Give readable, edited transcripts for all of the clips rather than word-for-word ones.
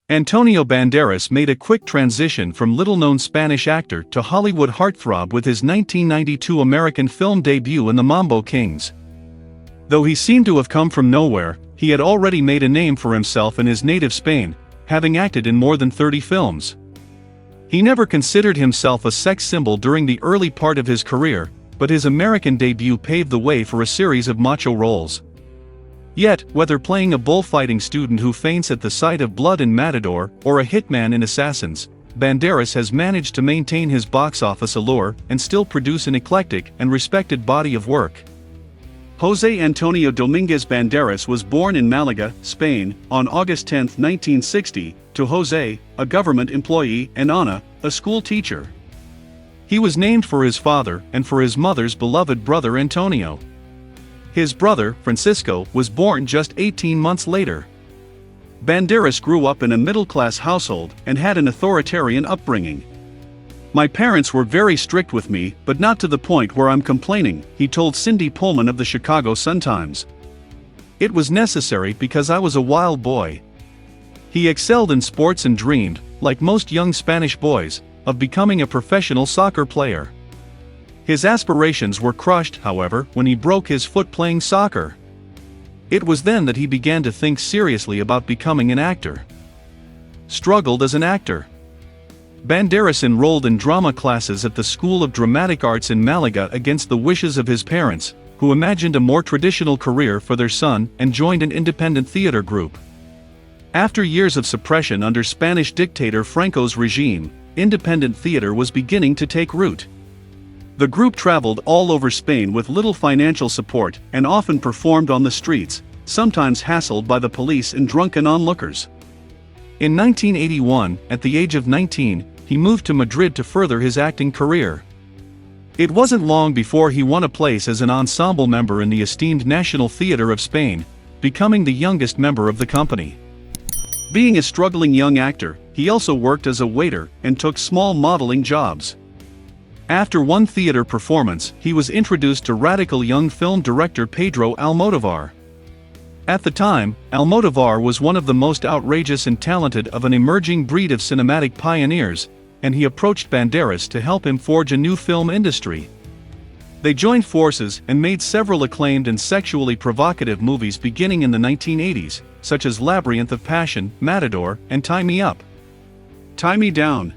Antonio Banderas made a quick transition from little-known Spanish actor to Hollywood heartthrob with his 1992 American film debut in The Mambo Kings. Though he seemed to have come from nowhere, he had already made a name for himself in his native Spain, having acted in more than 30 films. He never considered himself a sex symbol during the early part of his career, but his American debut paved the way for a series of macho roles. Yet, whether playing a bullfighting student who faints at the sight of blood in Matador, or a hitman in Assassins, Banderas has managed to maintain his box office allure and still produce an eclectic and respected body of work. José Antonio Dominguez Banderas was born in Malaga, Spain, on August 10, 1960, to José, a government employee, and Ana, a school teacher. He was named for his father and for his mother's beloved brother Antonio. His brother, Francisco, was born just 18 months later. Banderas grew up in a middle-class household and had an authoritarian upbringing. "My parents were very strict with me, but not to the point where I'm complaining," he told Cindy Pullman of the Chicago Sun-Times. "It was necessary because I was a wild boy." He excelled in sports and dreamed, like most young Spanish boys, of becoming a professional soccer player. His aspirations were crushed, however, when he broke his foot playing soccer. It was then that he began to think seriously about becoming an actor. Struggled as an actor. Banderas enrolled in drama classes at the School of Dramatic Arts in Malaga against the wishes of his parents, who imagined a more traditional career for their son, and joined an independent theater group. After years of suppression under Spanish dictator Franco's regime, independent theater was beginning to take root. The group traveled all over Spain with little financial support and often performed on the streets, sometimes hassled by the police and drunken onlookers. In 1981, at the age of 19, he moved to Madrid to further his acting career. It wasn't long before he won a place as an ensemble member in the esteemed National Theatre of Spain, becoming the youngest member of the company. Being a struggling young actor, he also worked as a waiter and took small modeling jobs. After one theater performance, he was introduced to radical young film director Pedro Almodóvar. At the time, Almodóvar was one of the most outrageous and talented of an emerging breed of cinematic pioneers, and he approached Banderas to help him forge a new film industry. They joined forces and made several acclaimed and sexually provocative movies beginning in the 1980s, such as Labyrinth of Passion, Matador, and Tie Me Up. Tie Me Down.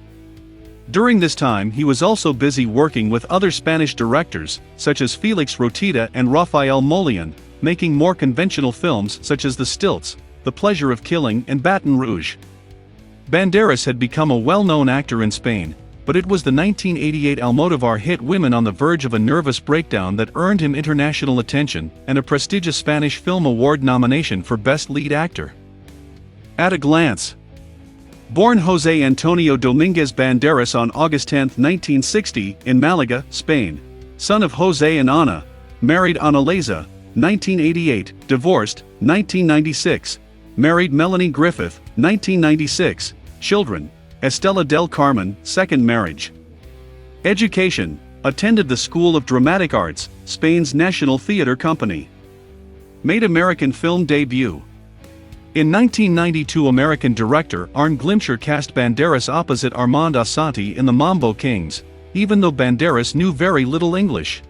During this time he was also busy working with other Spanish directors, such as Felix Rotita and Rafael Molina, making more conventional films such as The Stilts, The Pleasure of Killing, and Baton Rouge. Banderas had become a well-known actor in Spain, but it was the 1988 Almodóvar hit Women on the Verge of a Nervous Breakdown that earned him international attention and a prestigious Spanish Film Award nomination for Best Lead Actor. At a glance. Born José Antonio Domínguez Banderas on August 10, 1960, in Malaga, Spain. Son of José and Ana. Married Ana Leza, 1988, divorced, 1996. Married Melanie Griffith, 1996. Children: Estela del Carmen, second marriage. Education: attended the School of Dramatic Arts, Spain's National Theatre Company. Made American film debut. In 1992, American director Arne Glimcher cast Banderas opposite Armand Assante in The Mambo Kings, even though Banderas knew very little English.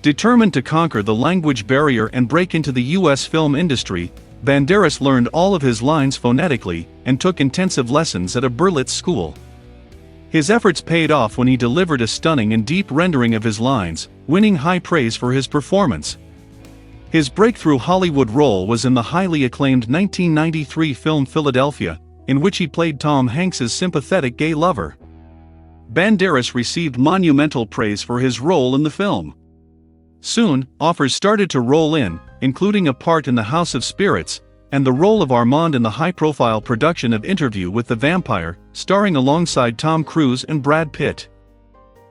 Determined to conquer the language barrier and break into the U.S. film industry, Banderas learned all of his lines phonetically and took intensive lessons at a Berlitz school. His efforts paid off when he delivered a stunning and deep rendering of his lines, winning high praise for his performance. His breakthrough Hollywood role was in the highly acclaimed 1993 film Philadelphia, in which he played Tom Hanks's sympathetic gay lover. Banderas received monumental praise for his role in the film. Soon, offers started to roll in, including a part in The House of Spirits, and the role of Armand in the high-profile production of Interview with the Vampire, starring alongside Tom Cruise and Brad Pitt.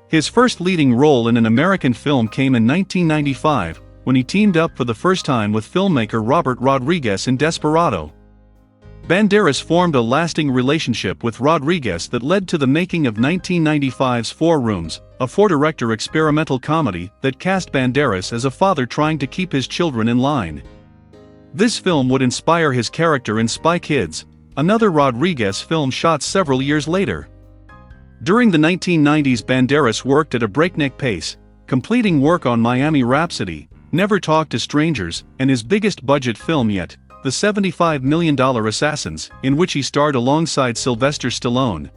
His first leading role in an American film came in 1995, when he teamed up for the first time with filmmaker Robert Rodriguez in Desperado. Banderas formed a lasting relationship with Rodriguez that led to the making of 1995's Four Rooms, a four-director experimental comedy that cast Banderas as a father trying to keep his children in line. This film would inspire his character in Spy Kids, another Rodriguez film shot several years later. During the 1990s, Banderas worked at a breakneck pace, completing work on Miami Rhapsody, Never Talk to Strangers, and his biggest budget film yet, The $75 Million Assassins, in which he starred alongside Sylvester Stallone.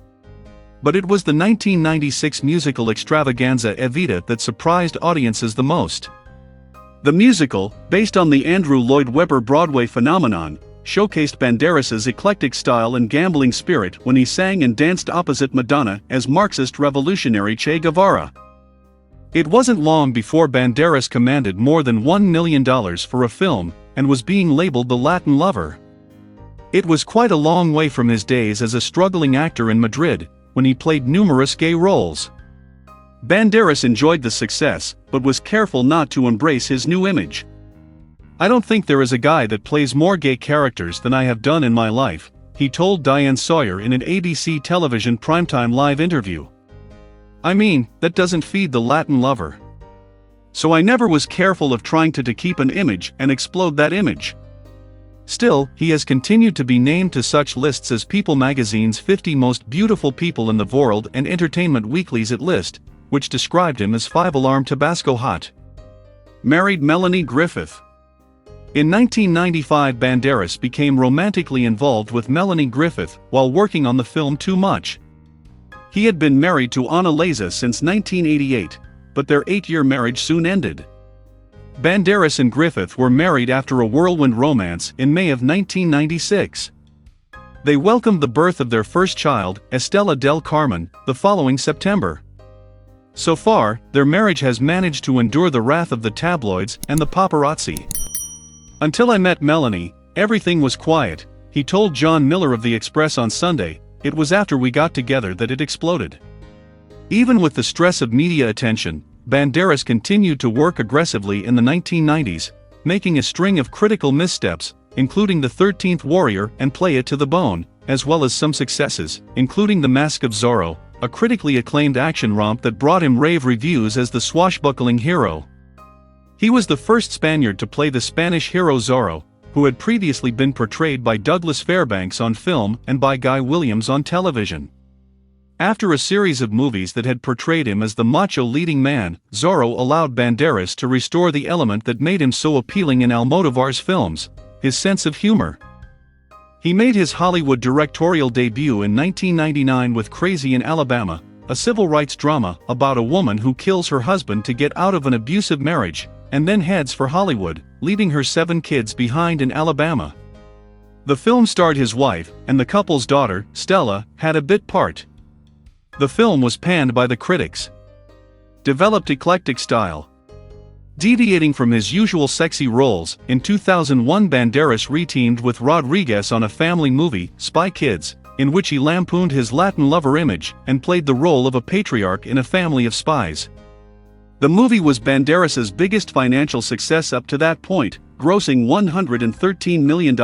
But it was the 1996 musical extravaganza Evita that surprised audiences the most. The musical, based on the Andrew Lloyd Webber Broadway phenomenon, showcased Banderas's eclectic style and gambling spirit when he sang and danced opposite Madonna as Marxist revolutionary Che Guevara. It wasn't long before Banderas commanded more than $1 million for a film, and was being labeled the Latin lover. It was quite a long way from his days as a struggling actor in Madrid, when he played numerous gay roles. Banderas enjoyed the success, but was careful not to embrace his new image. "I don't think there is a guy that plays more gay characters than I have done in my life," he told Diane Sawyer in an ABC television primetime live interview. "I mean, that doesn't feed the Latin lover. So I never was careful of trying to keep an image and explode that image." Still, he has continued to be named to such lists as People magazine's 50 Most Beautiful People in the World and Entertainment Weekly's It list, which described him as 5-alarm Tabasco hot. Married Melanie Griffith. In 1995, Banderas became romantically involved with Melanie Griffith while working on the film Too Much. He had been married to Ana Leza since 1988, but their 8-year marriage soon ended. Banderas and Griffith were married after a whirlwind romance in May of 1996. They welcomed the birth of their first child, Estela del Carmen, the following September. So far, their marriage has managed to endure the wrath of the tabloids and the paparazzi. "Until I met Melanie, everything was quiet," he told John Miller of The Express on Sunday. "It was after we got together that it exploded." Even with the stress of media attention, Banderas continued to work aggressively in the 1990s, making a string of critical missteps, including The 13th Warrior and Play It to the Bone, as well as some successes, including The Mask of Zorro, a critically acclaimed action romp that brought him rave reviews as the swashbuckling hero. He was the first Spaniard to play the Spanish hero Zorro, who had previously been portrayed by Douglas Fairbanks on film and by Guy Williams on television. After a series of movies that had portrayed him as the macho leading man, Zorro allowed Banderas to restore the element that made him so appealing in Almodovar's films: his sense of humor. He made his Hollywood directorial debut in 1999 with Crazy in Alabama, a civil rights drama about a woman who kills her husband to get out of an abusive marriage, and then heads for Hollywood, leaving her 7 kids behind in Alabama. The film starred his wife, and the couple's daughter, Stella, had a bit part. The film was panned by the critics. Developed eclectic style. Deviating from his usual sexy roles, in 2001 Banderas reteamed with Rodriguez on a family movie, Spy Kids, in which he lampooned his Latin lover image and played the role of a patriarch in a family of spies. The movie was Banderas's biggest financial success up to that point, grossing $113 million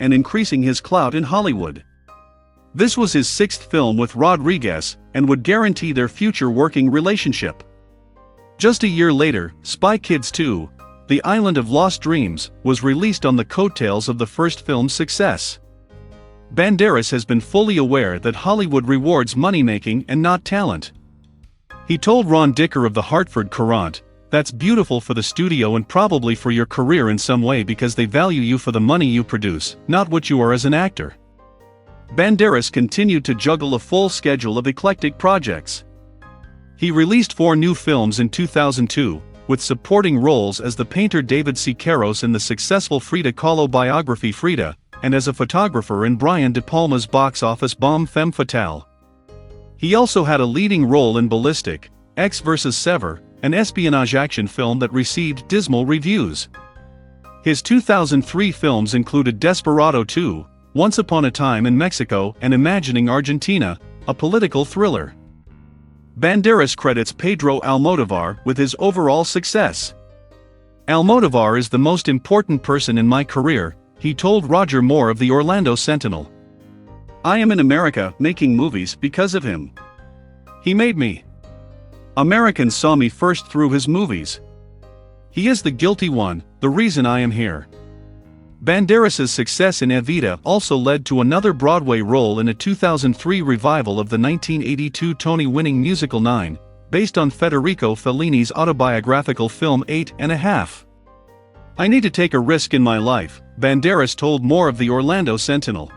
and increasing his clout in Hollywood. This was his 6th film with Rodriguez, and would guarantee their future working relationship. Just a year later, Spy Kids 2, The Island of Lost Dreams, was released on the coattails of the first film's success. Banderas has been fully aware that Hollywood rewards money-making and not talent. He told Ron Dicker of the Hartford Courant, "That's beautiful for the studio and probably for your career in some way because they value you for the money you produce, not what you are as an actor." Banderas continued to juggle a full schedule of eclectic projects. He released 4 new films in 2002, with supporting roles as the painter David Siqueiros in the successful Frida Kahlo biography Frida, and as a photographer in Brian De Palma's box office bomb Femme Fatale. He also had a leading role in Ballistic, X vs. Sever, an espionage action film that received dismal reviews. His 2003 films included Desperado II, Once Upon a Time in Mexico, and Imagining Argentina, a political thriller. Banderas credits Pedro Almodovar with his overall success. "Almodovar is the most important person in my career," he told Roger Moore of the Orlando Sentinel. "I am in America making movies because of him. He made me. Americans saw me first through his movies. He is the guilty one, the reason I am here." Banderas' success in Evita also led to another Broadway role in a 2003 revival of the 1982 Tony-winning musical 9, based on Federico Fellini's autobiographical film 8½. "I need to take a risk in my life," Banderas told more of the Orlando Sentinel.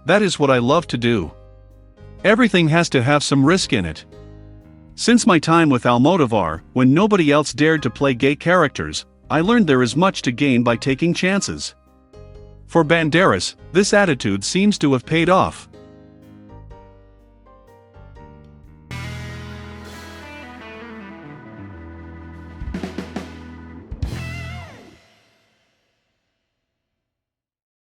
"That is what I love to do. Everything has to have some risk in it. Since my time with Almodovar, when nobody else dared to play gay characters, I learned there is much to gain by taking chances." For Banderas, this attitude seems to have paid off.